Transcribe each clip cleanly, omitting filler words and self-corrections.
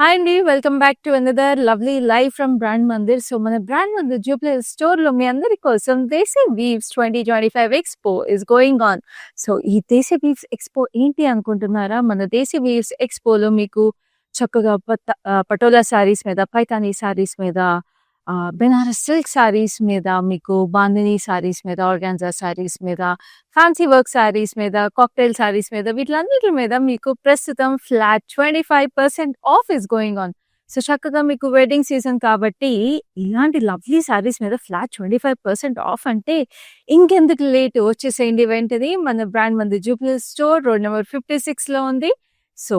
Hi అండి. Welcome back to another lovely live from brand Mandir. So మన brand Mandir Jubilee స్టోర్‌లో మీ అందరి కోసం desi weaves 2025 expo is going on. So ఈ దేశీ వీవ్స్ ఎక్స్‌పో ఏంటి అనుకుంటున్నారా? మన దేశీ వీవ్స్ ఎక్స్‌పోలో మీకు చక్కగా పటోలా శారీస్ మీద, పైతానీ శారీస్ మీద, బెనారస్ సిల్క్ శారీస్ మీద, మీకు బాందినీ శారీస్ మీద, ఆర్గాన్జా శారీస్ మీద, ఫ్యాన్సీ వర్క్ శారీస్ మీద, కాక్టైల్ శారీస్ మీద, వీటిలన్నిటి మీద మీకు ప్రస్తుతం flat 25% of is going on. So చక్కగా మీకు వెడ్డింగ్ సీజన్ కాబట్టి ఇలాంటి లవ్లీ శారీస్ మీద ఫ్లాట్ 25% ఆఫ్ అంటే ఇంకెందుకు లేట్, వచ్చేసేయండి వెంటనే. మన బ్రాండ్ మంది జూబ్లీ స్టోర్ రోడ్ నెంబర్ 56లో ఉంది. సో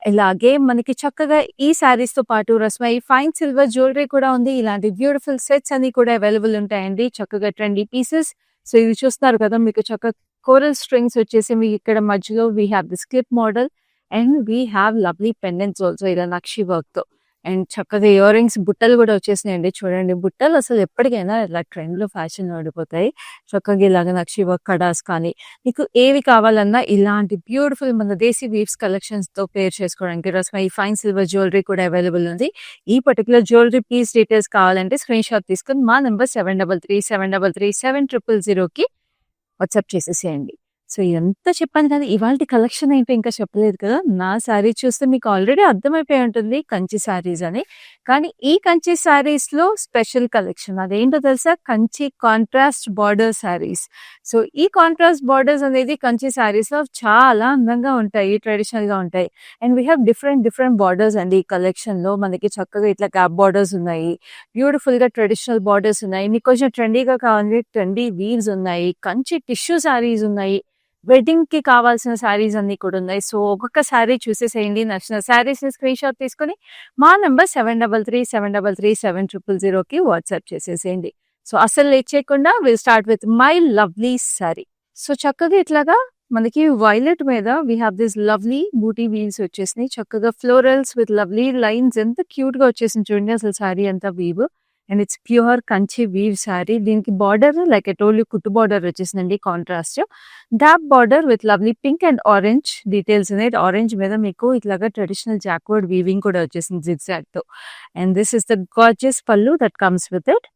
ఇలాగే మనకి చక్కగా ఈ శారీస్తో పాటు రస్మయి ఫైన్ సిల్వర్ జ్యువెలరీ కూడా ఉంది. ఇలాంటి బ్యూటిఫుల్ సెట్స్ అన్ని కూడా అవైలబుల్ ఉంటాయండి. చక్కగా ట్రెండీ పీసెస్. సో ఇది చూస్తున్నారు కదా, మీకు చక్కగా కోరల్ స్ట్రింగ్స్ వచ్చేసి మీకు ఇక్కడ మధ్యలో we have this clip model and we have lovely pendants also ఇలా నక్షి వర్క్తో. అండ్ చక్కగా ఇయర్ రింగ్స్ బుట్టలు కూడా వచ్చేసినాయండి. చూడండి, బుట్టలు అసలు ఎప్పటికైనా ఇలా ట్రెండ్లో ఫ్యాషన్ ఓడిపోతాయి. చక్కగా ఇలాగ నక్షి వర్క్ కడాస్ కానీ మీకు ఏవి కావాలన్నా ఇలాంటి బ్యూటిఫుల్ మన దేశీ వీవ్స్ కలెక్షన్స్తో పేర్ చేసుకోవడానికి రస్మయి ఫైన్ సిల్వర్ జ్యువెలరీ కూడా అవైలబుల్ ఉంది. ఈ పర్టికులర్ జ్యువెలరీ పీస్ డీటెయిల్స్ కావాలంటే స్క్రీన్ షాట్ తీసుకుని మా నెంబర్ 7337337000కి వాట్సాప్ చేసేసేయండి. సో ఎంత చెప్పాను కదా, ఇవాల్టి కలెక్షన్ ఏంటో ఇంకా చెప్పలేదు కదా. నా శారీ చూస్తే మీకు ఆల్రెడీ అర్థమైపోయి ఉంటుంది కంచి శారీస్ అని. కానీ ఈ కంచి శారీస్లో స్పెషల్ కలెక్షన్ అదేంటో తెలుసా? Kanchi contrast border saris. So ఈ కాంట్రాస్ట్ బార్డర్స్ అనేది కంచి శారీస్లో చాలా అందంగా ఉంటాయి, ట్రెడిషనల్గా ఉంటాయి. And we have different borders అండి ఈ కలెక్షన్లో. మనకి చక్కగా ఇట్లా గ్యాప్ బార్డర్స్ ఉన్నాయి, బ్యూటిఫుల్గా ట్రెడిషనల్ బార్డర్స్ ఉన్నాయి. మీకు కొంచెం ట్రెండీగా కావాలి, ట్రెండీ వీవ్స్ ఉన్నాయి, కంచి టిష్యూ శారీస్ ఉన్నాయి, వెడ్డింగ్ కి కావాల్సిన శారీస్ అన్ని కూడా ఉన్నాయి. సో ఒక్కొక్క శారీ చూసేసేయండి. నచ్చిన శారీస్ ని స్క్రీన్ షాట్ తీసుకుని మా నెంబర్ 7337337000కి వాట్సాప్ చేసేసేయండి. సో అసలు లేట్ చేయకుండా will start with my lovely sari. So చక్కగా ఇట్లాగా మనకి వైలెట్ మీద we have this lovely buti weaves వచ్చేసినాయి. చక్కగా ఫ్లోరల్స్ విత్ లవ్లీ లైన్స్, ఎంత క్యూట్ గా వచ్చేసింది చూడండి అసలు శారీ అంతా weave. And it's pure Kanchi weave sari. దీనికి border like I told you కుట్టు బార్డర్ వచ్చేసిందండి కాంట్రాస్ట్. డాప్ border with lovely pink and orange details ఉన్నాయి. ఆరెంజ్ మీద మీకు ఇట్లాగా ట్రెడిషనల్ జాక్వర్డ్ వీవింగ్ కూడా వచ్చేసింది జిగ్జాగ్ తో. And this is the gorgeous పల్లు దట్ కమ్స్ విత్ ఇట్.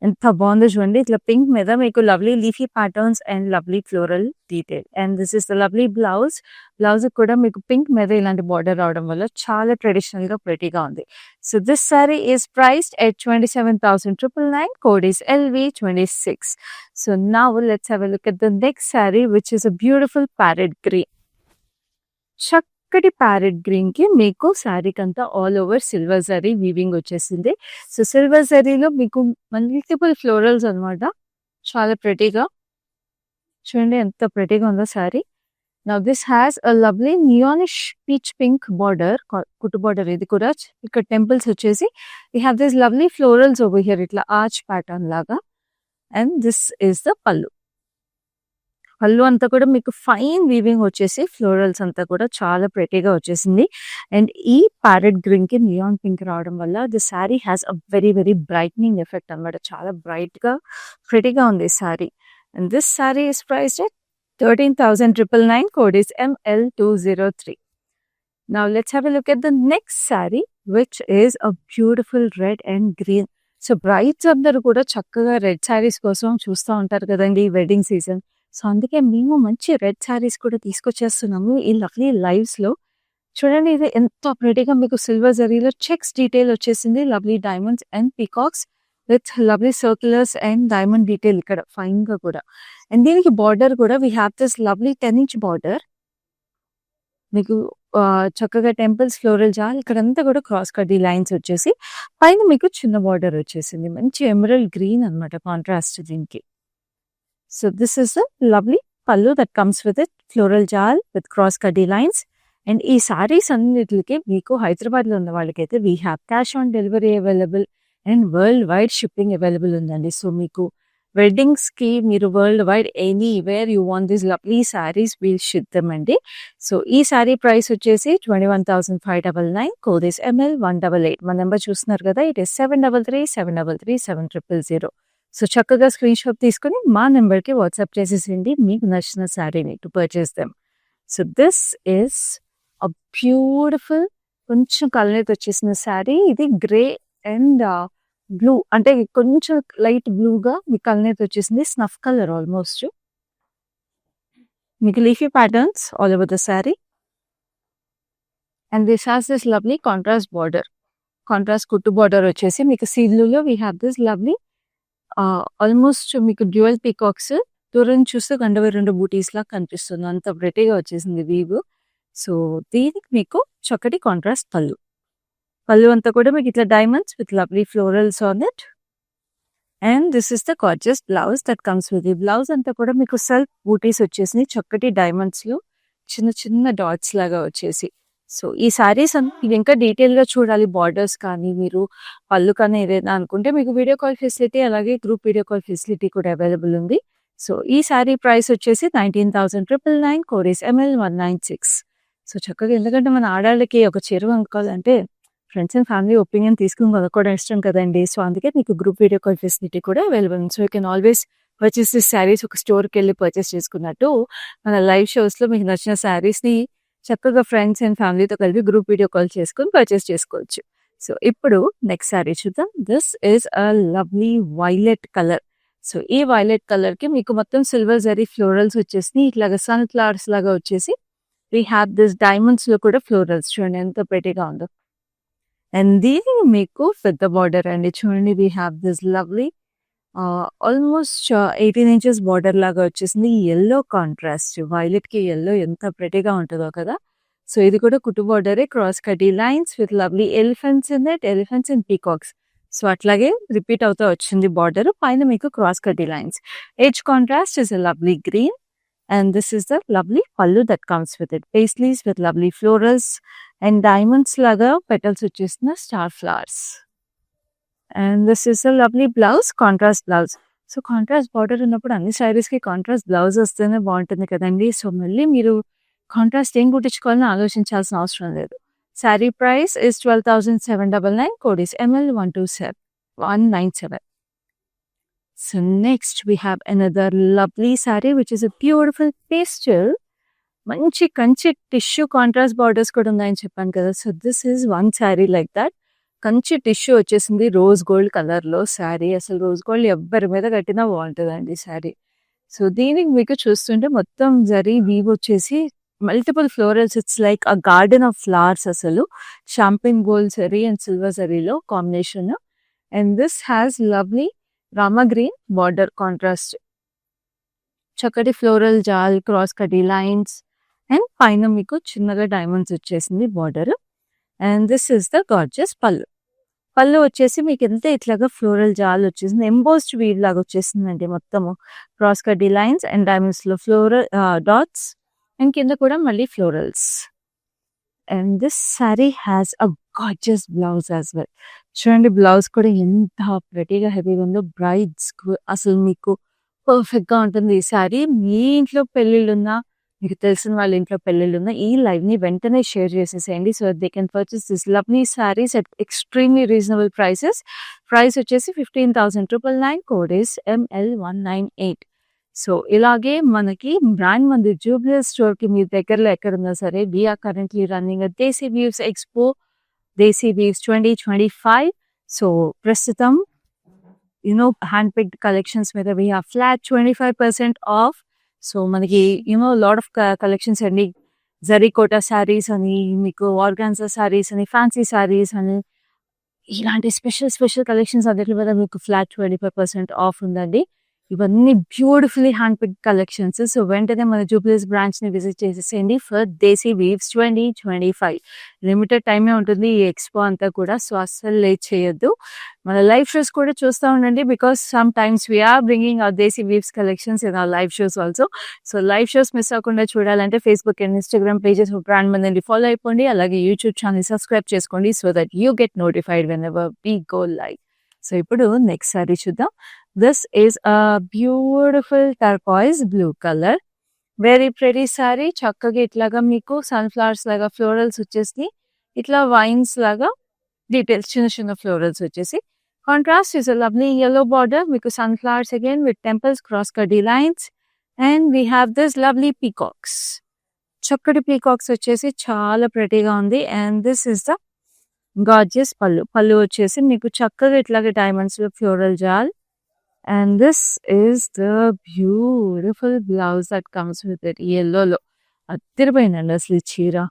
ఎంత బాగుందో చూడండి, ఇట్లా పింక్ మీద మీకు lovely leafy patterns and lovely floral detail. And this is the lovely blouse. Blouse కూడా మీకు పింక్ మీద ఇలాంటి బార్డర్ రావడం వల్ల చాలా ట్రెడిషనల్ గా ప్రెటీగా ఉంది. So this sari is priced at 27,999. Code is LV26. So now let's have a look at the next sorry which is a beautiful parrot green. చక్కటి ప్యారెట్ గ్రీన్ కి మీకు శారీకి అంతా all over silver zari weaving వచ్చేసింది. So silver జరీలో మీకు multiple florals అనమాట. చాలా ప్రెటీగా చూడండి, ఎంత ప్రెటీగా ఉందో sari. Now this has a lovely neonish peach pink border, కుట్టు బార్డర్. ఇది కూడా ఇక్కడ టెంపుల్స్ వచ్చేసి we have this lovely florals over here, ఇట్లా ఆర్చ్ ప్యాటర్న్ లాగా. And this is the pallu. Pallu అంతా కూడా మీకు ఫైన్ వీవింగ్ వచ్చేసి ఫ్లోరల్స్ అంతా కూడా చాలా ప్రెటీగా వచ్చేసింది. అండ్ ఈ ప్యారెట్ గ్రీన్ కి నియాన్ పింక్ రావడం వల్ల the sari has a very brightening effect అనమాట. చాలా బ్రైట్ గా ప్రెటీగా ఉంది ఈ sari. And this sari is priced at 13,999. Code is ML203. Now let's have a look at the next saree, which is a beautiful red and green. So brides అందరూ కూడా చక్కగా red saris కోసం చూస్తూ ఉంటారు కదండి వెడ్డింగ్ సీజన్. సో అందుకే మేము మంచి రెడ్ శారీస్ కూడా తీసుకొచ్చేస్తున్నాము ఈ లవ్లీ లైవ్స్ లో. చూడండి, ఇది ఎంత ప్రెటీగా మీకు సిల్వర్ జరీలో చెక్స్ డీటెయిల్ వచ్చేసింది, lovely diamonds and peacocks with lovely circulars and diamond detail ఇక్కడ ఫైన్ గా కూడా. అండ్ దీనికి బార్డర్ కూడా we have this lovely 10-inch border. మీకు చక్కగా టెంపుల్స్ ఫ్లోరల్ జాల్ ఇక్కడంతా కూడా క్రాస్ కడ్డీ లైన్స్ వచ్చేసి పైన మీకు చిన్న బార్డర్ వచ్చేసింది. మంచి ఎమరల్డ్ గ్రీన్ అనమాట కాంట్రాస్ట్ దీనికి. So this is the lovely pallu that comes with it, floral jaal with cross కడ్డీ లైన్స్. అండ్ ఈ సారీస్ అన్నిటికి మీకు హైదరాబాద్లో ఉన్న వాళ్ళకైతే we have cash on delivery available and world wide shipping available ఉందండి. సో మీకు వెడ్డింగ్స్ కి మీరు world wide anywhere you want this lovely saris we'll ship them అండి. సో ఈ సారీ ప్రైస్ వచ్చేసి 21,599. Code is ML188. మా నెంబర్ చూస్తున్నారు కదా, ఇట్ ఇస్ 7337337000. సో చక్కగా స్క్రీన్ షాట్ తీసుకుని మా నెంబర్కి వాట్సాప్ చేసేసింది మీకు నచ్చిన శారీని to purchase them. So this is a beautiful కొంచెం కలనేత వచ్చేసిన శారీ. ఇది గ్రే అండ్ బ్లూ, అంటే కొంచెం లైట్ బ్లూగా మీకు కలనేత వచ్చేసింది. Snuff colour almost. మీకు leafy patterns all over the sari. And this has this lovely contrast border. Contrast కుట్టు బార్డర్ వచ్చేసి మీకు సీ బ్లూలో we have this lovely almost మీకు డ్యూయల్ పీకాక్స్. దూరం చూస్తే గండవి 2 బూటీస్ లాగా కనిపిస్తుంది. అంత ప్రెటీగా వచ్చేసింది వీవ్. సో దీనికి మీకు చక్కటి కాంట్రాస్ట్ పళ్ళు. పళ్ళు అంతా కూడా మీకు ఇట్లా diamonds with lovely florals on it. And this is the gorgeous blouse that comes with the blouse. అంతా కూడా మీకు సెల్ఫ్ బూటీస్ వచ్చేసి చక్కటి డైమండ్స్ లో చిన్న చిన్న డాట్స్ లాగా వచ్చేసి. సో ఈ శారీస్ ఇది ఇంకా డీటెయిల్ గా చూడాలి, బార్డర్స్ కానీ మీరు పళ్ళు కానీ ఏదైనా అనుకుంటే మీకు వీడియో కాల్ ఫెసిలిటీ అలాగే గ్రూప్ వీడియో కాల్ ఫెసిలిటీ కూడా అవైలబుల్ ఉంది. సో ఈ శారీ ప్రైస్ వచ్చేసి 19,999, కోడ్ ఈస్ ML196. సో చక్కగా, ఎందుకంటే మన ఆడాళ్ళకి ఒక చీర కొనుక్కోవాలంటే ఫ్రెండ్స్ అండ్ ఫ్యామిలీ ఒపీనియన్ తీసుకుని కొనుక్కోవడం ఇష్టం కదండి. సో అందుకే మీకు గ్రూప్ వీడియో కాల్ ఫెసిలిటీ కూడా అవైలబుల్ ఉంది. So you can always purchase this saris. ఒక స్టోర్కి వెళ్ళి పర్చేస్ చేసుకున్నట్టు మన లైవ్ షోస్లో మీకు నచ్చిన శారీస్ని చక్కగా ఫ్రెండ్స్ అండ్ ఫ్యామిలీతో కలిపి గ్రూప్ వీడియో కాల్ చేసుకుని పర్చేస్ చేసుకోవచ్చు. సో ఇప్పుడు నెక్స్ట్ శారీ చూద్దాం. This is a lovely violet colour. So ఈ వైలెట్ కలర్ కి మీకు మొత్తం సిల్వర్ జరీ ఫ్లోరల్స్ వచ్చేసి ఇట్లాగా సన్ ఫ్లవర్స్ లాగా వచ్చేసి వీ హ్యావ్ దిస్ డైమండ్స్ లో కూడా ఫ్లోరల్స్. చూడండి ఎంత ప్రెటీగా ఉందో. అండ్ దీని మీకు పెద్ద బార్డర్ అండి. చూడండి we have this lovely almost 18 inches border లాగా వచ్చేసింది. ఎల్లో కాంట్రాస్ట్, వైలెట్ కి ఎల్లో ఎంత ప్రెటీగా ఉంటుందో కదా. సో ఇది కూడా కుట్టు బార్డరే, cross kati lines with lovely elephants in that, elephants and peacocks. So అట్లాగే రిపీట్ అవుతూ వచ్చింది బార్డర్. పైన మీకు cross kati lines. Edge contrast is a lovely green. And this is the lovely pallu that comes with it. Paisleys with lovely florals and diamonds laga petals vachesina star flowers. And this is a lovely blouse, contrast blouse. So contrast border ఉన్నప్పుడు అన్ని sarees కి contrast blouse వస్తేనే బాగుంటుంది కదండి. So మళ్ళీ మీరు contrast ఏం కుట్టించుకోవాలని ఆలోచించాల్సిన అవసరం లేదు. Saree price is 12,799, code is ML197. So next we have another lovely saree which is a beautiful pastel. మంచి కంచి టిష్యూ కాంట్రాస్ట్ బార్డర్స్ కూడా ఉన్నాయని చెప్పాను కదా. So this is one sari like that. Kanchi tissue వచ్చేసింది రోజ్ గోల్డ్ కలర్ లో శారీ. అసలు rose gold ఎవ్వరి మీద కట్టినా బాగుంటుందండి శారీ. సో దీనికి మీకు చూస్తుంటే మొత్తం జరీ వీవ్ వచ్చేసి multiple florals. It's like a garden of flowers. అసలు champagne gold zari and silver జరీలో combination. And this has lovely Rama green border contrast. చక్కటి floral jaal, cross kati lines and పైన మీకు చిన్నగా డైమండ్స్ వచ్చేసింది border. And this is the gorgeous pallu. Pallu వచ్చేసి మీకు ఎంత ఇట్లాగా ఫ్లోరల్ జాల్ వచ్చేసింది, ఎంబోస్డ్ వీవ్ లాగా వచ్చేసిందండి. మొత్తము cross kati lines and diamonds లో ఫ్లోరల్ డాట్స్ అండ్ కింద కూడా మళ్ళీ florals. And this sari has a gorgeous blouse as well. చూడండి బ్లౌజ్ కూడా ఎంత ప్రెటీగా హెవీగా ఉందో. బ్రైడ్స్ అసలు మీకు పర్ఫెక్ట్ గా ఉంటుంది ఈ శారీ. మీ ఇంట్లో పెళ్ళిళ్ళున్నా, మీకు తెలిసిన వాళ్ళ ఇంట్లో పెళ్ళిళ్ళున్నా ఈ లైవ్ ని వెంటనే షేర్ చేసేసేయండి. So they can purchase this lovely saris at extremely reasonable prices. Price వచ్చేసి 15,999, కోడ్ ఈస్ ML198. సో ఇలాగే మనకి బ్రాండ్ మంది జూబ్లీ స్టోర్ కి మీ దగ్గరలో ఎక్కడున్నా సరే, వీఆర్ కరెంట్లీ రన్నింగ్ దేశీ వీవ్స్ ఎక్స్పో, దేశీ వీవ్స్ 2025. సో ప్రస్తుతం హ్యాండ్ పిక్డ్ కలెక్షన్స్ మీద we have flat 25% of. So మనకి లాట్ ఆఫ్ కలెక్షన్స్ అండి. జరీకోటా శారీస్ అని, మీకు ఆర్గాన్జా శారీస్ అని, ఫ్యాన్సీ శారీస్ అని, ఇలాంటి స్పెషల్ కలెక్షన్స్ అన్నిటి మీద మీకు ఫ్లాట్ 25% ఆఫ్ ఉందండి. ఇవన్నీ beautifully hand picked collections. So వెంటనే మన జూబ్లీస్ బ్రాంచ్ ని విజిట్ చేసేసేయండి ఫర్ దేశీ వీవ్స్ 2025. లిమిటెడ్ టైమే ఉంటుంది ఈ ఎక్స్పో అంతా కూడా. సో అస్సలు లేట్ చేయొద్దు. మన లైవ్ షోస్ కూడా చూస్తూ ఉండండి, because sometimes we're bringing our desi weaves collections in our live shows also. So live shows miss అవ్వకుండా చూడాలంటే Facebook and Instagram pages brand Mandir follow అయిపోండి. అలాగే యూట్యూబ్ ఛానల్ సబ్స్క్రైబ్ చేసుకోండి so that you get notified whenever we go live. So ఇప్పుడు next sari చూద్దాం. This is a beautiful turquoise blue colour. Very pretty sari. చక్కగా ఇట్లాగా మీకు సన్ఫ్లవర్స్ లాగా florals వచ్చేసి, ఇట్లా వైన్స్ లాగా డీటెయిల్స్ చిన్న చిన్న ఫ్లోరల్స్ వచ్చేసి. Contrast is a lovely yellow border. మీకు sunflowers again with temples, cross kati lines and we have this lovely peacocks. చక్కటి పీకాక్స్ వచ్చేసి చాలా ప్రెటీగా ఉంది. And this is the gorgeous pallu. Pallu వచ్చేసి మీకు చక్కగా ఇట్లాగే డైమండ్స్ లో floral jaal. And this is the beautiful blouse that comes with it. ఎల్లోలో అద్దరిపోయిందండి అసలు ఈ చీర.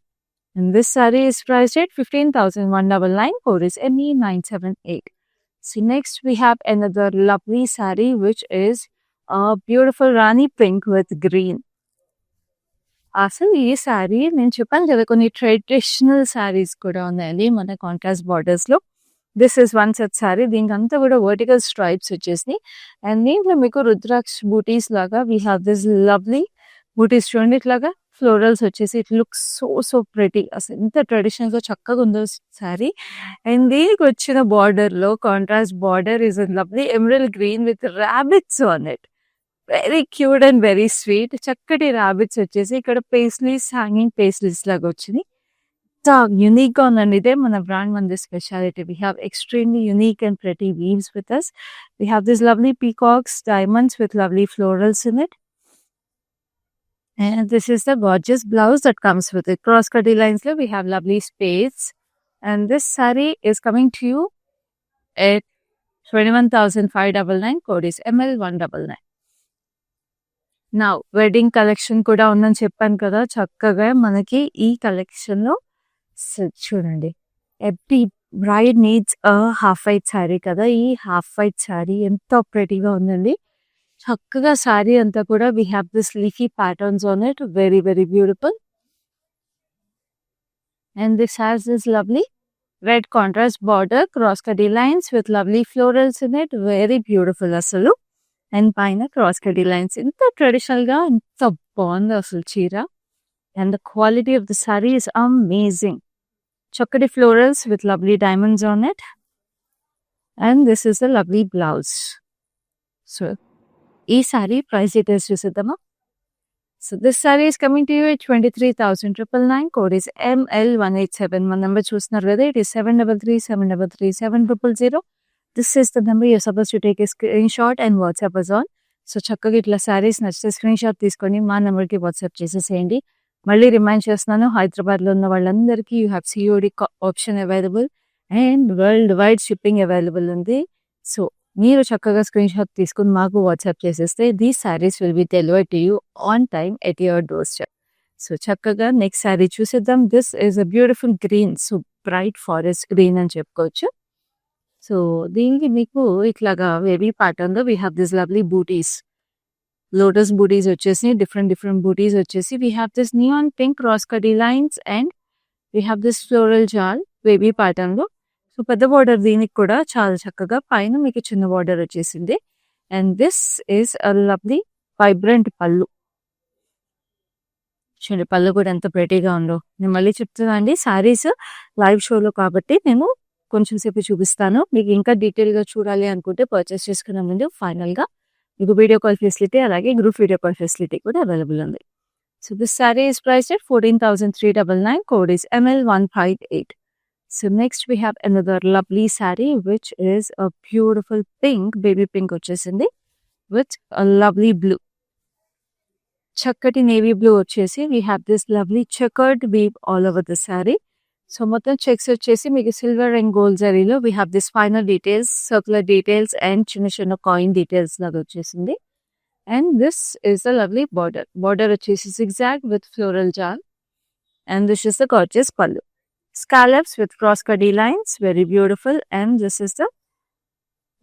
And this saree is priced at 15,199. Code is ME978. So next we have another lovely saree which is a beautiful Rani pink with green. అసలు ఈ శారీ నేను చెప్పాను కదా కొన్ని ట్రెడిషనల్ శారీస్ కూడా ఉన్నాయండి మన కాంట్రాస్ట్ బార్డర్స్ లో. This is one set sari. దీనికి అంతా కూడా వర్టికల్ స్ట్రైప్స్ వచ్చేసి అండ్ దీంట్లో మీకు రుద్రాక్ష బూటీస్ లాగా వీ హ్యావ్ దిస్ లవ్లీ బూటీస్ చూడండి. ఇట్లాగా ఫ్లోరల్స్ వచ్చేసి ఇట్ లుక్స్ సో ప్రెటీ. అసలు ఎంత ట్రెడిషనల్ గా చక్కగా ఉందో శారీ. అండ్ దీనికి వచ్చిన బార్డర్ లో contrast border is lovely emerald green with rabbits on it. Very cute and very sweet. చక్కటి రాబిట్స్ వచ్చేసి ఇక్కడ పేస్లీస్ హ్యాంగింగ్ పేస్లీస్ లాగా వచ్చింది. యూనిక్ గా ఉందండి. ఇదే మన బ్రాండ్ మన speciality. We have extremely unique and pretty weaves with us. We have this lovely peacocks diamonds with lovely florals in it. And this is the gorgeous blouse that comes with it. Cross cutty lines lo we have lovely spades. And this saree is coming to you at 21,599. Code is ML199. Now wedding collection kuda undani cheppanu kada. చక్కగా మనకి ఈ collection లో చూడండి. Every bride needs a half white saree కదా. ఈ half white saree ఎంతో ప్రెటీగా ఉందండి. చక్కగా శారీ అంతా కూడా we have this leafy patterns on it. Very very beautiful. And this has this lovely red contrast border, cross kati lines with lovely florals in it. Very beautiful అసలు. And పైన cross kati lines. ఎంత traditional గా ఎంత బాగుంది అసలు చీర. And the quality of the sari is amazing. చక్కటి florals with lovely diamonds on it. And this is the lovely blouse. So ఈ సారీ ప్రైస్ డీటెయిల్స్ చూసేద్దామా. So this sari is coming to you at 23,999. Code is ML187. మన number చూస్తున్నారు కదా. It is 7337337000. This is the number you're suppose to take a screenshot and WhatsApp us on. So చక్కగా ఇట్లా శారీస్ నచ్చితే screen shot తీసుకొని మా నెంబర్కి WhatsApp చేసేసేయండి. మళ్ళీ రిమైండ్ చేస్తున్నాను, హైదరాబాద్లో ఉన్న వాళ్ళందరికీ you have COD option available and world wide shipping available ఉంది. సో మీరు చక్కగా స్క్రీన్ షాట్ తీసుకుని మాకు వాట్సాప్ చేసేస్తే these saris will be delivered to you on time at your door step. So చక్కగా నెక్స్ట్ శారీ చూసేద్దాం. This is a beautiful green. So bright forest green అని చెప్పుకోవచ్చు. సో దీనికి మీకు ఇట్లాగా వేవీ ప్యాటర్న్ లో we have this lovely butis. Lotus butis వచ్చేసి different బూటీస్ వచ్చేసి we have this neon pink cross kati lines and we have this floral jaal wavy pattern లో. So పెద్ద బార్డర్ దీనికి కూడా చాలా చక్కగా. పైన మీకు చిన్న బార్డర్ వచ్చేసింది. And this is a lovely vibrant pallu. చూడండి పళ్ళు కూడా ఎంత ప్రెటీగా ఉందో. నేను మళ్ళీ చెప్తున్నా అండి, శారీస్ లైవ్ షోలో కాబట్టి నేను కొంచెం సేపు చూపిస్తాను. మీకు ఇంకా డీటెయిల్గా చూడాలి అనుకుంటే పర్చేస్ చేసుకునే ముందు ఫైనల్గా మీకు వీడియో కాల్ ఫెసిలిటీ అలాగే గ్రూప్ వీడియో కాల్ ఫెసిలిటీ కూడా అవైలబుల్ ఉంది. So this sari is priced at 14,399. Code is ML158. So next we have another lovely saree which is a beautiful pink, baby pink వచ్చేసింది with a lovely blue. చక్కటి navy blue వచ్చేసి we have this lovely checkered weave all over the saree. So మొత్తం checks వచ్చేసి మీకు silver and gold జరీలో we have this final details, circular details and చిన్న coin details లాగా వచ్చేసింది. And this is the lovely border. Border వచ్చేసి zigzag with floral jar. And this is the gorgeous pallu. Scallops with cross cutty lines, very beautiful. And this is the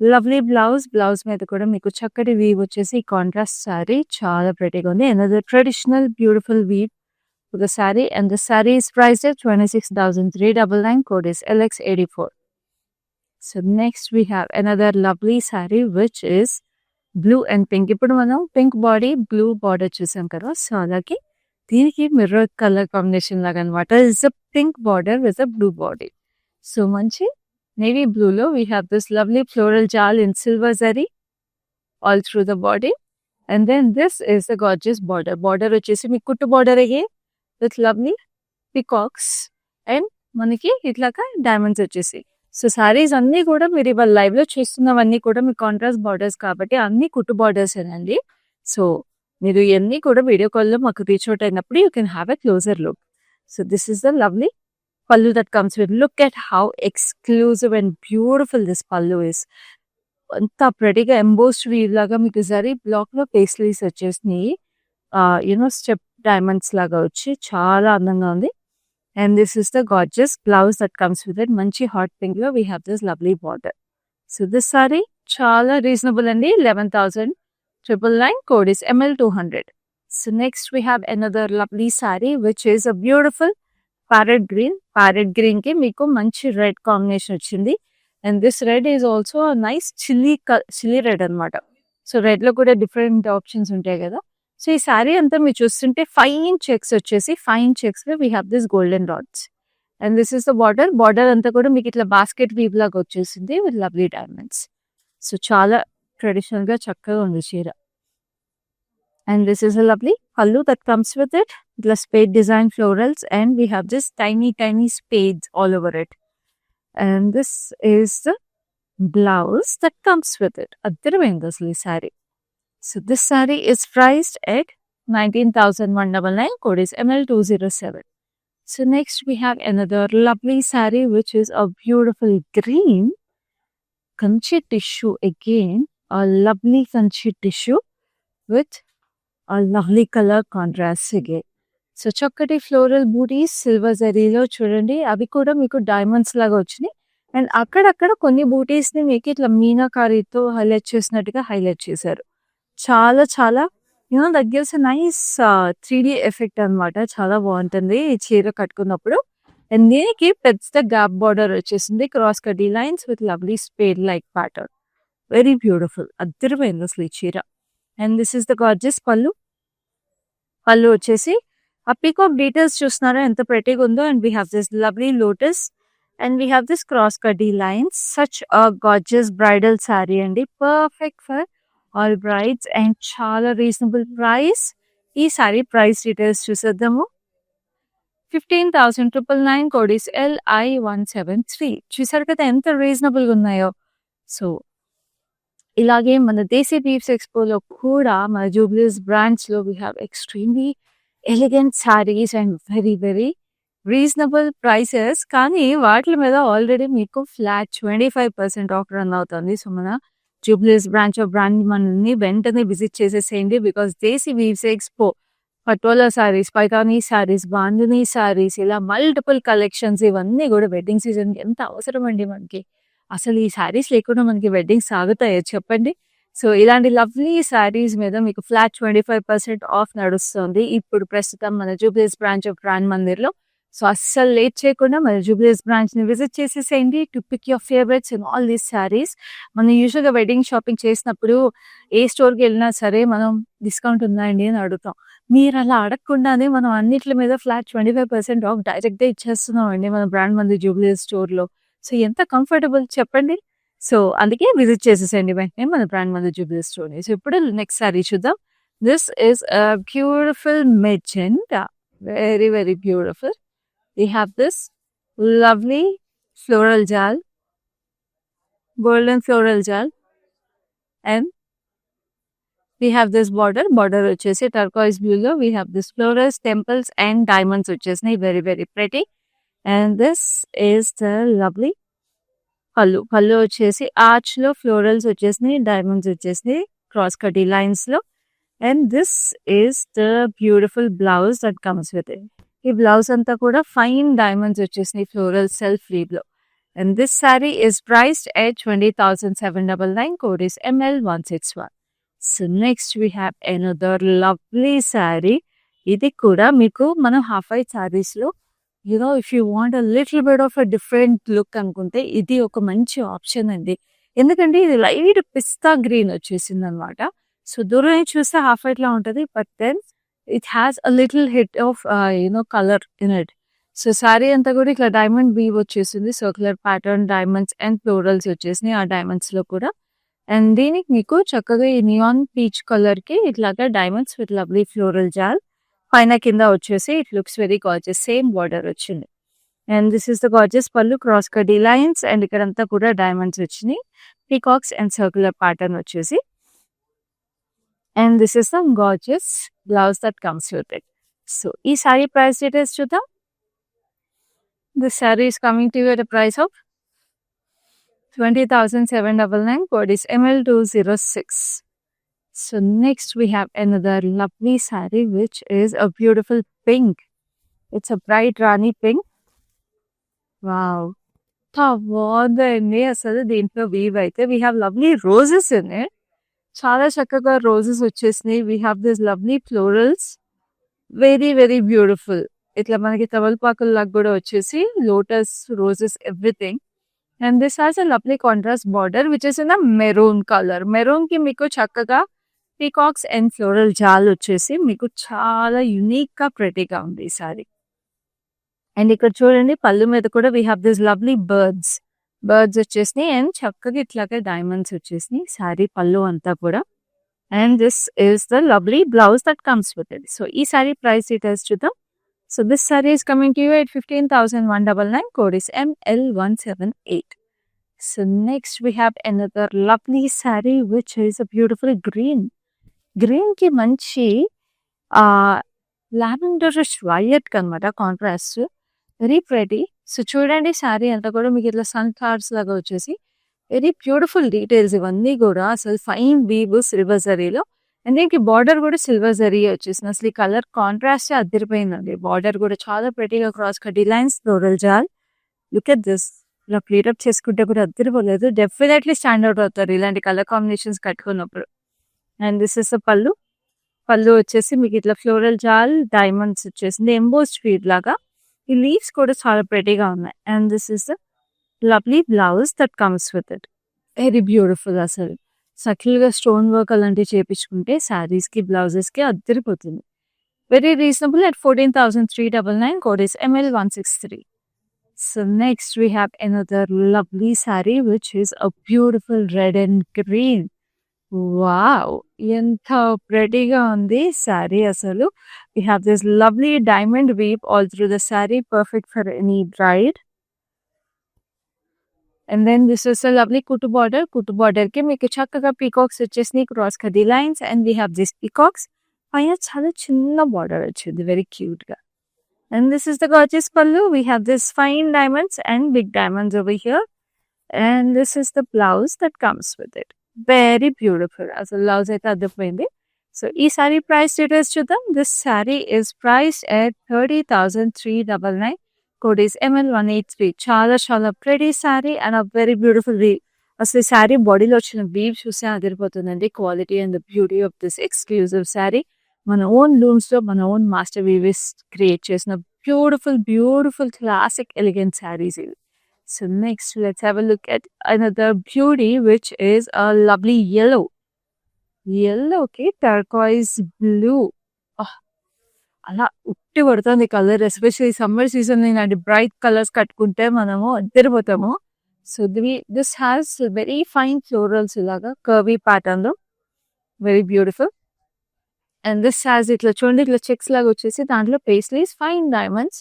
lovely blouse. Blouse మీద కూడా మీకు చక్కటి weave వచ్చేసి contrast sorry చాలా ప్రెటీగా ఉంది. Another traditional beautiful weave for the saree, and the saree is priced at 26,399. Code is LX84. So next we have another lovely saree which is blue and pink. ఇప్పుడు మనం pink body blue border చూసాం కదా. So అలాగే దీనికి mirror colour combination లాగా అనమాట. It's a pink border with a blue body. So మంచి navy బ్లూలో we have this lovely floral jaal in silver zari all through the body. And then this is the gorgeous border. Border వచ్చేసి మీకు కుట్టు border అయ్యే with lovely peacocks and మనకి ఇట్లాగా diamonds వచ్చేసి. So saris అన్నీ కూడా మీరు ఇవాళ లైవ్ లో చూస్తున్నవన్నీ కూడా మీ కాంట్రాస్ట్ బార్డర్స్ కాబట్టి అన్ని కుట్టు బార్డర్స్ అండి. సో మీరు ఇయన్నీ కూడా వీడియో కాల్‌లో మాకు రీచ్ ఔట్ అయినప్పుడు you can have a closer look. So this is the lovely pallu that comes with. Look at how exclusive and beautiful this pallu is. అంత ప్రెటీగా ఎంబోస్డ్ వీవ్ లాగా మీకు జరీ బ్లాక్‌లో పేస్ట్రీస్ వచ్చేసినాయి. స్టెప్ డైమండ్స్ లాగా వచ్చి చాలా అందంగా ఉంది. And this is the gorgeous blouse that comes with it. మంచి హాట్ పింక్‌లో we have this lovely border. So this sari చాలా రీజనబుల్ అండి. 11,999 code is ML200. So next we have another lovely saree which is a beautiful parrot green. Parrot green కి మీకు మంచి red combination వచ్చింది. And this red is also nice chilli red అనమాట. So red లో కూడా different options ఉంటాయి కదా. So ఈ శారీ అంతా మీరు చూస్తుంటే ఫైన్ చెక్స్ వచ్చేసి ఫైన్ చెక్స్ లో we have this golden dots. And this is the border. Border అంతా కూడా మీకు ఇట్లా బాస్కెట్ వీవ్ లాగా వచ్చేసింది విత్ లవ్లీ డైమండ్స్. సో చాలా ట్రెడిషనల్ గా చక్కగా ఉంది చీర. And this is a lovely pallu that comes with it. The spade design florals, and we have this tiny spades all over it. And this is the blouse that comes with it. Addiravaindi asli saree. So this saree is priced at 19,199. Code is ML207. So next we have another lovely saree which is a beautiful green kanchi tissue again. A lovely kanchi tissue with a lovely color contrast again. So చక్కటి floral బూటీస్ silver జరీలో చూడండి. అవి కూడా మీకు diamonds లాగా వచ్చినాయి. And అక్కడక్కడ కొన్ని బూటీస్ ని మీకు ఇట్లా మీనాకారీతో హైలైట్ చేసినట్టుగా హైలైట్ చేశారు. చాలా చాలా that gives a nice 3D effect అనమాట. చాలా బాగుంటుంది ఈ చీర కట్టుకున్నప్పుడు. అండ్ దీనికి పెద్ద గ్యాప్ బార్డర్ వచ్చేసింది. Cross kati lines with lovely spade like pattern. Very beautiful. అద్దరిపోయింది అసలు ఈ చీర. And this is the gorgeous pallu. Pallu వచ్చేసి ఆ పీకాక్ డీటెయిల్స్ చూస్తున్నారా ఎంత ప్రెటీగా ఉందో. And we have this lovely lotus and we have this cross kati lines. Such a gorgeous bridal sari అండి. Perfect for all brides and చాలా రీజనబుల్ ప్రైస్. ఈ శారీ ప్రైస్ డీటెయిల్స్ చూసేద్దాము. 15,999 కోడ్ ఇస్ LI173. చూసారు కదా ఎంత రీజనబుల్ గా ఉన్నాయో. సో ఇలాగే మన దేశీ వీవ్స్ ఎక్స్పోలో కూడా మన జూబ్లీస్ బ్రాంచ్ లో we have extremely elegant saris and very reasonable prices. కానీ వాటి మీద ఆల్రెడీ మీకు ఫ్లాట్ 25% ఆఫ్ రన్ అవుతుంది. సో మన జూబ్లీస్ బ్రాంచ్ ఆఫ్ బ్రాండ్ మనల్ని వెంటనే విజిట్ చేసేసేయండి. Because Desi weaves expo Patola saris, Paithani saris, Bandhani saris, ఇలా మల్టిపుల్ కలెక్షన్స్ ఇవన్నీ కూడా వెడ్డింగ్ సీజన్ ఎంత అవసరం అండి మనకి. అసలు ఈ శారీస్ లేకుండా మనకి వెడ్డింగ్ సాగుతాయో చెప్పండి. సో ఇలాంటి లవ్లీ శారీస్ మీద మీకు ఫ్లాట్ 25% ఆఫ్ నడుస్తుంది ఇప్పుడు ప్రస్తుతం మన జూబ్లీస్ బ్రాంచ్ ఆఫ్ బ్రాండ్ మందిర్లో. సో అస్సలు లేట్ చేయకుండా మన జూబ్లీస్ బ్రాంచ్ ని విజిట్ చేసేసేయండి to pick your favourites in all these saris. మనం యూజువల్గా వెడ్డింగ్ షాపింగ్ చేసినప్పుడు ఏ స్టోర్కి వెళ్ళినా సరే మనం డిస్కౌంట్ ఉందండి అని అడుగుతాం. మీరు అలా అడగకుండానే మనం అన్నిటి మీద ఫ్లాట్ 25% ఆఫ్ డైరెక్ట్గా ఇచ్చేస్తున్నాం అండి మన బ్రాండ్ మంది జూబ్లీస్ స్టోర్లో. సో ఎంత కంఫర్టబుల్ చెప్పండి. సో అందుకే విజిట్ చేసేసండి వెంటనే మన బ్రాండ్ మంది జూబ్లీస్ స్టోర్ని. సో ఇప్పుడు నెక్స్ట్ సారీ చూద్దాం. This is a beautiful magenta. Very beautiful. We have this lovely floral jal, golden floral jal, and we have this border వచ్చేసి turquoise blue లో we have this florals, temples and diamonds వచ్చేసినాయి. very pretty. And this is the lovely పళ్ళు వచ్చేసి arch లో florals వచ్చేసినాయి, diamonds వచ్చేసినాయి cross kati lines లో. And this is the beautiful blouse that comes with it. ఈ blouse అంతా కూడా ఫైన్ డైమండ్స్ వచ్చేసినాయి ఫ్లోరల్ సెల్ఫ్ లీవ్ లో. And this sari is priced at 20,799. Code is ML161. So next we have another lovely sari. ఇది కూడా మీకు మనం హాఫ్ వైట్ శారీస్ లో if you want a little bit of a different look అనుకుంటే ఇది ఒక మంచి ఆప్షన్ అండి. ఎందుకంటే ఇది లైట్ పిస్తా గ్రీన్ వచ్చేసింది అనమాట. సో దూరం నుంచి చూస్తే హాఫ్ వైట్ లా ఉంటుంది, but then it has a little hint of colour in it. So sari అంతా కూడా ఇట్లా డైమండ్ వీవ్ వచ్చేసింది. Circular pattern diamonds and florals వచ్చేసినాయి ఆ డైమండ్స్ లో కూడా. అండ్ దీనికి మీకు చక్కగా ఈ నియాన్ పీచ్ కలర్ కి ఇట్లాగా డైమండ్స్ విత్ లవ్లీ ఫ్లోరల్ జాల్ పైన కింద వచ్చేసి it looks very gorgeous. Same border వచ్చింది. And this is the gorgeous pallu, cross kati lines and ఇక్కడంతా కూడా డైమండ్స్ వచ్చినాయి, పీకాక్స్ అండ్ సర్క్యులర్ ప్యాటర్న్ వచ్చేసి. And this is the gorgeous blouse that comes with it. So ee saree price details chuddam. This saree is coming to you at a price of 20,799. Code is ML206. So next we have another lovely saree which is a beautiful pink. It's a bright Rani pink. Wow. బాగుందండి అసలు దీంట్లో weave అయితే. We have lovely roses in it. చాలా చక్కగా roses వచ్చేసినాయి. We have this lovely florals. Very very beautiful. ఇట్లా మనకి తమలపాకుల్లాగా కూడా వచ్చేసి lotus, roses, everything. And this has a lovely contrast border which is in a maroon colour. Maroon కి మీకు చక్కగా పీకాక్స్ అండ్ ఫ్లోరల్ జాల్ వచ్చేసి మీకు చాలా యునిక్ గా ప్రెటీగా ఉంది ఈ సారీ. అండ్ ఇక్కడ చూడండి పళ్ళు మీద కూడా we have this lovely birds వచ్చేసినాయి అండ్ చక్కగా ఇట్లాగే డైమండ్స్ వచ్చేసినాయి సారీ పళ్ళు అంతా కూడా. And this is the lovely blouse that comes with it. So ఈ సారీ ప్రైస్ డీటెయిల్స్ చూద్దాం. So this sari is coming to you at 15,199. Code is ML178. So next we have another lovely saree which is a beautiful green. Green కి మంచి lavenderish violet అనమాట contrast. Very pretty. So చూడండి శారీ అంతా కూడా మీకు ఇట్లా sun flowers లాగా వచ్చేసి వెరీ బ్యూటిఫుల్ డీటెయిల్స్ ఇవన్నీ కూడా అసలు ఫైన్ వీవ్ సిల్వర్ జరీలో. అండ్ దీనికి బార్డర్ కూడా సిల్వర్ జరీ వచ్చేసింది. అసలు ఈ కలర్ కాంట్రాస్ట్ అదిరిపోయిందండి. బార్డర్ కూడా చాలా ప్రెటీగా cross cut lines floral jaal. Look at this. ఇలా ప్లీటప్ చేసుకుంటే కూడా అదిరిపోలేదు. డెఫినెట్లీ స్టాండ్ అవుట్ అవుతారు ఇలాంటి కలర్ కాంబినేషన్స్ కట్టుకున్నప్పుడు. And this is pallu. Pallu వచ్చేసి మీకు ఇట్లా ఫ్లోరల్ జాల్ డైమండ్స్ వచ్చేసింది. ఎంబోస్డ్ ఫీడ్ లాగా. ఈ లీవ్స్ కూడా చాలా ప్రెటీగా ఉన్నాయి. And this is the lovely blouse that comes with it. Very beautiful అసలు. సటిల్గా స్టోన్ వర్క్ అలాంటివి చేపించుకుంటే శారీస్కి బ్లౌజెస్కి అద్దరిపోతుంది. Very reasonable at 14,399. Code is ML163. So next we have another lovely saree which is a beautiful red and green. Wow! ఎంత ప్రెటీగా ఉంది sorry అసలు. We have this lovely diamond weave all through the saree, perfect for any bride. And then this is a lovely kutu border. Kutu border కి మీకు చక్కగా peacocks వచ్చేసినాయి, cross కడ్డీ lines. And we have this peacocks. పైన చాలా చిన్న border వచ్చింది very cute గా. And this is the gorgeous pallu. We have this fine diamonds and big diamonds over here. And this is the blouse that comes with it. Very beautiful. As a blouse అయితే అద్దపోయింది. So ఈ sari price details చూద్దాం. This saree is priced at 30,399. Code is ML183. చాలా చాలా pretty saree and a very beautiful weave. అసలు ఈ శారీ బాడీలో వచ్చిన weave చూస్తే అదిరిపోతుందండి. Quality and the beauty of this exclusive sari. మన ఓన్ లూమ్స్ లో మన ఓన్ మాస్టర్ వీవర్స్ క్రియేట్ చేసిన బ్యూటిఫుల్ క్లాసిక్ ఎలిగెంట్ శారీస్ ఇవి. So next let's have a look at another beauty which is a lovely yellow. కి turquoise blue. అలా ఉట్టి పడుతుంది colour. Especially summer season ఇలాంటి బ్రైట్ కలర్స్ కట్టుకుంటే మనము అద్దరిపోతాము. So this has very fine florals ఇలాగా కర్వీ ప్యాటర్న్ లో. Very beautiful. And this has ఇట్లా చూడండి ఇట్లా చెక్స్ లాగా వచ్చేసి దాంట్లో పేస్లీస్ ఫైన్ డైమండ్స్.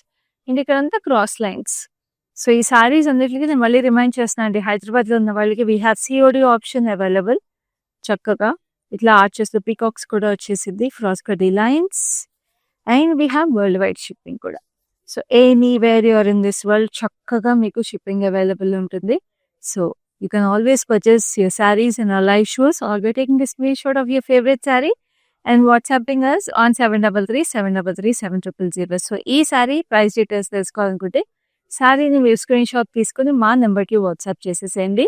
అండ్ ఇక్కడంతా క్రాస్ లైన్స్. సో ఈ సారీస్ అన్నిటికీ నేను మళ్ళీ రిమైండ్ చేస్తున్నాను అండి. హైదరాబాద్లో ఉన్న వాళ్ళకి we have COD option available. చక్కగా ఇట్లా ఆర్చెస్ పీకాక్స్ కూడా వచ్చేసింది, క్రాస్ కడ్డీ lines. And we have world wide shipping కూడా. So anywhere you're in this world చక్కగా మీకు షిప్పింగ్ అవైలబుల్ ఉంటుంది. So you can always purchase your saris in our live shows or by taking the screen shot of your favourite sari and WhatsApping us on 733-733-7000. సో ఈ sari price details తెలుసుకోవాలనుకుంటే సారీని మీరు screen shot తీసుకుని మా నెంబర్కి వాట్సాప్ చేసేసేయండి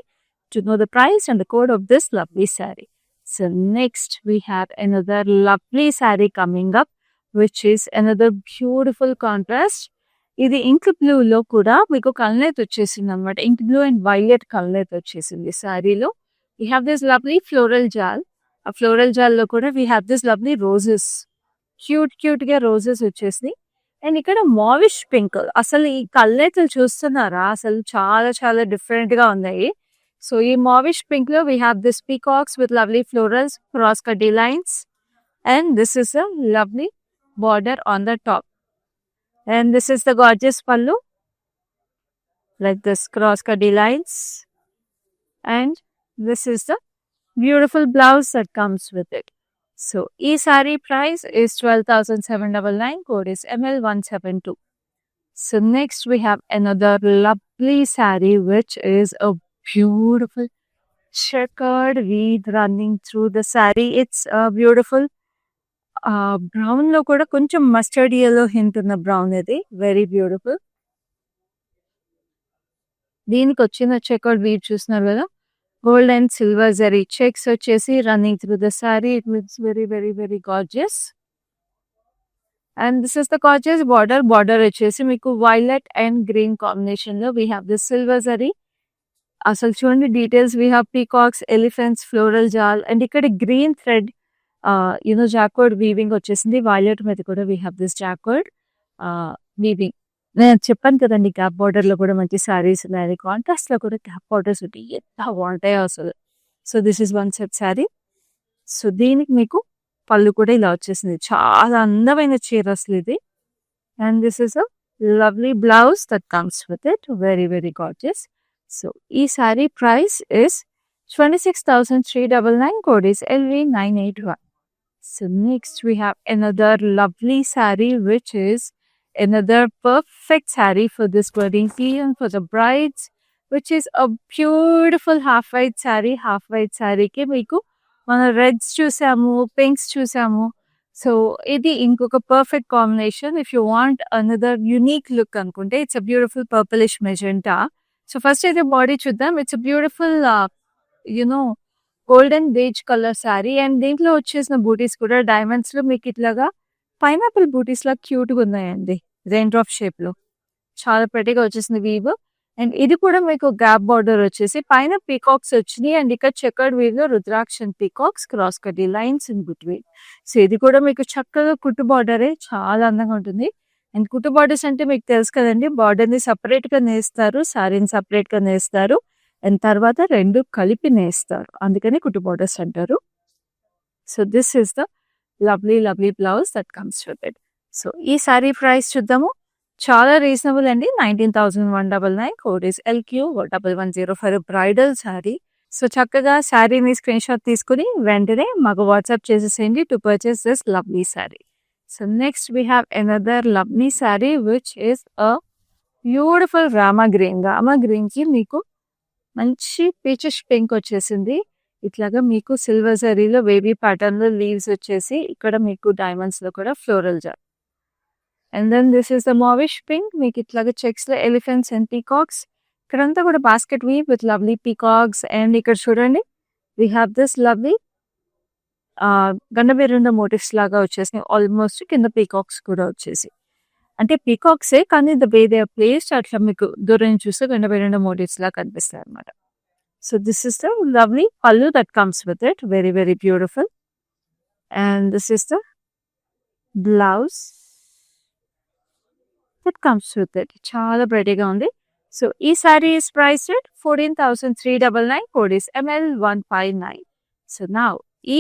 to know the price and the code of this lovely sari. So next we have another lovely sari coming up which is another beautiful contrast. ఇది ఇంక్ బ్లూలో కూడా మీకు కల్నేత్ వచ్చేసింది అనమాట. ఇంక్ బ్లూ అండ్ వైలెట్ కల్నేత్ వచ్చేసింది సారీలో. We have this lovely floral jaal. ఆ ఫ్లోరల్ జాల్లో కూడా we have this lovely roses. Cute గా రోజెస్ వచ్చేసి. అండ్ ఇక్కడ మావిష్ పింక్. అసలు ఈ కల్నేతలు చూస్తున్నారా అసలు చాలా చాలా డిఫరెంట్ గా ఉన్నాయి. సో ఈ మావిష్ పింక్ లో we have this peacocks with lovely florals, cross కడ్డీ lines. And this is a lovely border on the top. And this is the gorgeous pallu like this cross cutty lines. And this is the beautiful blouse that comes with it. So ఈ sari price is 12,799. Code is ML172. So next we have another lovely saree, which is a beautiful checkered weave running through the saree. It's a beautiful brown లో కూడా కొంచెం mustard yellow hint ఉన్న brown ఇది. Very beautiful. దీనికి వచ్చిన checkered weave చూస్తున్నారు కదా, gold and silver zari checks వచ్చేసి running through the sari. It looks very very very gorgeous. And this is the gorgeous border. Border వచ్చేసి మీకు వైలెట్ అండ్ గ్రీన్ కాంబినేషన్ లో we have this silver zari. అసలు చూడండి details. We have peacocks, elephants, floral jaal, and ఇక్కడ green thread jacquard weaving వచ్చేసింది. Violet మీద కూడా we have this jacquard weaving. నేను చెప్పాను కదండి, గ్యాప్ బార్డర్ లో కూడా మంచి సారీస్ ఉన్నాయి. కాంట్రాస్ట్ లో కూడా గ్యాప్ బార్డర్స్ ఉంటాయి, ఎంత బాగుంటాయో అసలు. So this is one set sari. So దీనికి మీకు పళ్ళు కూడా ఇలా వచ్చేసింది. చాలా అందమైన చీర అసలు ఇది. And this is a lovely blouse that comes with it. Very very gorgeous. So ఈ sari price is 26,399. Code is LV981. So next we have another lovely saree, which is another perfect saree for this wedding season for the brides, which is a beautiful half white saree. Half white saree ki meeku mana reds chusamu, pinks chusamu. So ఇది ఇంకొక perfect combination. If you want another unique look అనుకుంటే, it's a beautiful purplish magenta. So first అయితే body చూద్దాం. It's a beautiful golden beige colour sari. And దీంట్లో వచ్చేసిన బూటీస్ కూడా diamonds లో మీకు ఇట్లాగా పైనాపిల్ బూటీస్ లా క్యూట్ గా ఉన్నాయండి, రెయిన్ డ్రాప్ షేప్ లో. చాలా prettyగా వచ్చేసింది వీవ్. అండ్ ఇది కూడా మీకు గ్యాప్ బార్డర్ వచ్చేసి పైన పీకాక్స్ వచ్చినాయి. అండ్ ఇక్కడ చెకర్డ్ వీవ్ లో rudraksha and peacocks, cross cut lines in between. So ఇది కూడా మీకు చక్కగా కుట్టు బార్డరే, చాలా అందంగా ఉంటుంది. అండ్ కుట్టు బార్డర్స్ అంటే మీకు తెలుసు కదండి, బార్డర్ ని సపరేట్ గా నేస్తారు, శారీని సపరేట్ గా నేస్తారు, అండ్ తర్వాత రెండు కలిపి నేస్తారు, అందుకని కుట్టు బార్డర్స్ అంటారు. So this is the lovely lovely blouse that comes with it. So ఈ సారీ ప్రైస్ చూద్దాము. చాలా రీజనబుల్ అండి, 19,199. Code is LQ110 for bridal sari. So చక్కగా శారీని స్క్రీన్ షాట్ తీసుకుని వెంటనే మాకు వాట్సాప్ చేసేసేయండి to purchase this lovely sari. So next we have another lovely sari, which is a beautiful Rama green. Rama green కి మీకు మంచి పీచెస్ పింక్ వచ్చేసింది. ఇట్లాగా మీకు సిల్వర్ జరీలో వేవీ ప్యాటర్న్ లో లీవ్స్ వచ్చేసి ఇక్కడ మీకు డైమండ్స్ లో కూడా floral jaal. And then this is the mauvish pink. మీకు ఇట్లాగా చెక్స్ లో ఎలిఫెంట్స్ అండ్ పీకాక్స్. ఇక్కడంతా కూడా basket weave with lovely peacocks. And ఇక్కడ చూడండి we have this lovely Gandaberunda motifs లాగా వచ్చేసి ఆల్మోస్ట్ కింద పీకాక్స్ కూడా వచ్చేసి, అంటే పీకాక్సే కానీ the way they are placed అట్లా మీకు దూరం చూస్తే గండబెరుండ మోటివ్స్ లాగా కనిపిస్తాయి అనమాట. So this is the lovely pallu that comes with it. Very very beautiful. And this is the blouse that comes with it. చాలా ప్రెటీగా ఉంది. సో ఈ sari is priced 14,399. Code is ML159. So now ఈ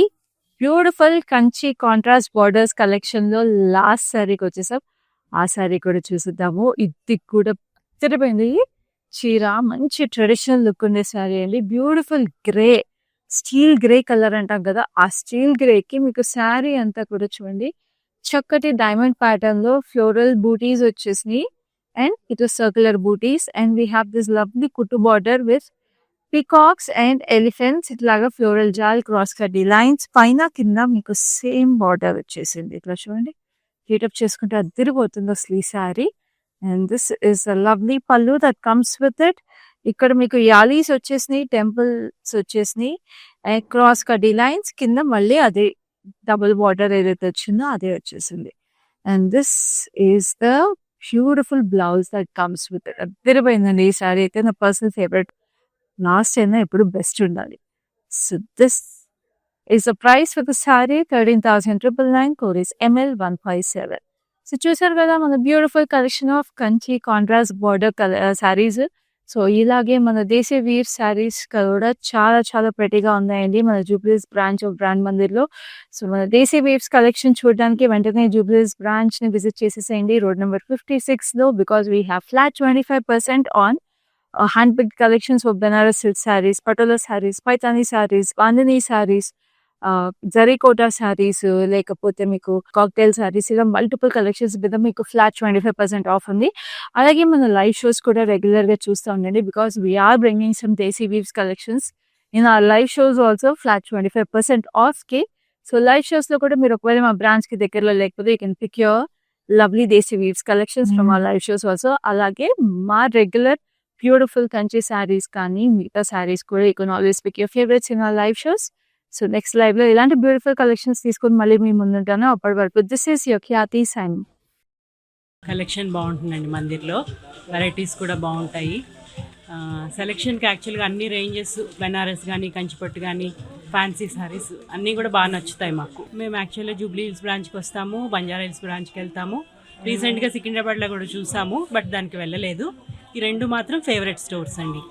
beautiful Kanchi contrast borders collection లో last సారీకి వచ్చేసాం. ఆ sorry కూడా చూసిద్దాము. ఇది కూడా తిరిపోయింది చీర, మంచి ట్రెడిషనల్ లుక్ ఉండే సారీ అండి. Beautiful grey, steel grey colour అంటాం కదా, ఆ స్టీల్ గ్రేకి మీకు శారీ అంతా కూడా చూడండి చక్కటి డైమండ్ ప్యాటర్న్ లో ఫ్లోరల్ బూటీస్ వచ్చేసినాయి. And it was circular booties. And we have this lovely కుట్టు border with peacocks and elephants. ఇట్లాగా floral jaal, cross cut lines, పైన కింద మీకు సేమ్ బార్డర్ వచ్చేసింది. ఇట్లా చూడండి హీటప్ చేసుకుంటే అదిరిపోతుంది అసలు ఈ sari. And this is a lovely pallu that comes with it. ఇక్కడ మీకు యాలీస్ వచ్చేసినాయి, టెంపుల్స్ వచ్చేసినాయి, అండ్ క్రాస్ కట్ లైన్స్, కింద మళ్ళీ అదే డబుల్ బార్డర్ ఏదైతే వచ్చిందో అదే వచ్చేసింది. And this is the beautiful blouse that comes with it. అదిరిపోయిందండి ఈ శారీ అయితే, నా పర్సనల్ ఫేవరెట్. లాస్ట్ అయినా ఎప్పుడు బెస్ట్ ఉండాలి. So this is the price for the saree 13,999. Code is ML157. So చూసారు కదా మన beautiful collection of Kanchi contrast border saris. So ఇలాగే మన దేశీయ వీవ్ శారీస్ కూడా చాలా చాలా ప్రెటీగా ఉన్నాయండి మన జూబ్లీస్ బ్రాంచ్ ఆఫ్ బ్రాండ్ మందిర్లో. సో మన దేశీయ వీవ్స్ కలెక్షన్ చూడడానికి వెంటనే జూబ్లీస్ బ్రాంచ్ ని విజిట్ చేసేసేయండి రోడ్ నెంబర్ 56 లో. Because we have flat 25% on hand pick collections of Banaras silk saris, Patola saris, Paithani saris, Bandhani saris, zari Kota saris, లేకపోతే మీకు కాక్టైల్ శారీస్, ఇలా మల్టిపుల్ కలెక్షన్స్ మీద మీకు ఫ్లాట్ 25% ఆఫ్ ఉంది. అలాగే మన లైవ్ షోస్ కూడా రెగ్యులర్‌గా చూస్తా ఉండండి. Because we are bringing some desi weaves collections in our live shows also flat 25% ఆఫ్‌కి. సో లైవ్ షోస్‌లో కూడా మీరు ఒకవేళ మా బ్రాంచ్‌కి దగ్గరలో లేకపోతే you can pick your lovely desi weaves collections from our live shows also. అలాగే మా రెగ్యులర్ బ్యూటిఫుల్ కంచి శారీస్ కానీ, మిగతా శారీస్ కూడా you can always pick your favourites in our live shows. So next లైవ్‌లో ఇలాంటి బ్యూటిఫుల్ కలెక్షన్స్ తీసుకొని మళ్ళీ మీ ముందుంటాను. అప్పటి వరకు this is your Khyati signing. Collection బాగుంటుందండి మందిర్లో, వెరైటీస్ కూడా బాగుంటాయి. సెలెక్షన్కి యాక్చువల్గా అన్ని రేంజెస్, బెనారస్ కానీ, కంచిపట్టు కానీ, ఫ్యాన్సీ సారీస్ అన్నీ కూడా బాగా నచ్చుతాయి మాకు. మేము యాక్చువల్గా జూబ్లీ హిల్స్ బ్రాంచ్కి వస్తాము, బంజారా హిల్స్ బ్రాంచ్కి వెళ్తాము. రీసెంట్గా సికింద్రాబాద్లో కూడా చూసాము, బట్ దానికి వెళ్ళలేదు. ఈ రెండు మాత్రం ఫేవరెట్ స్టోర్స్ అండి.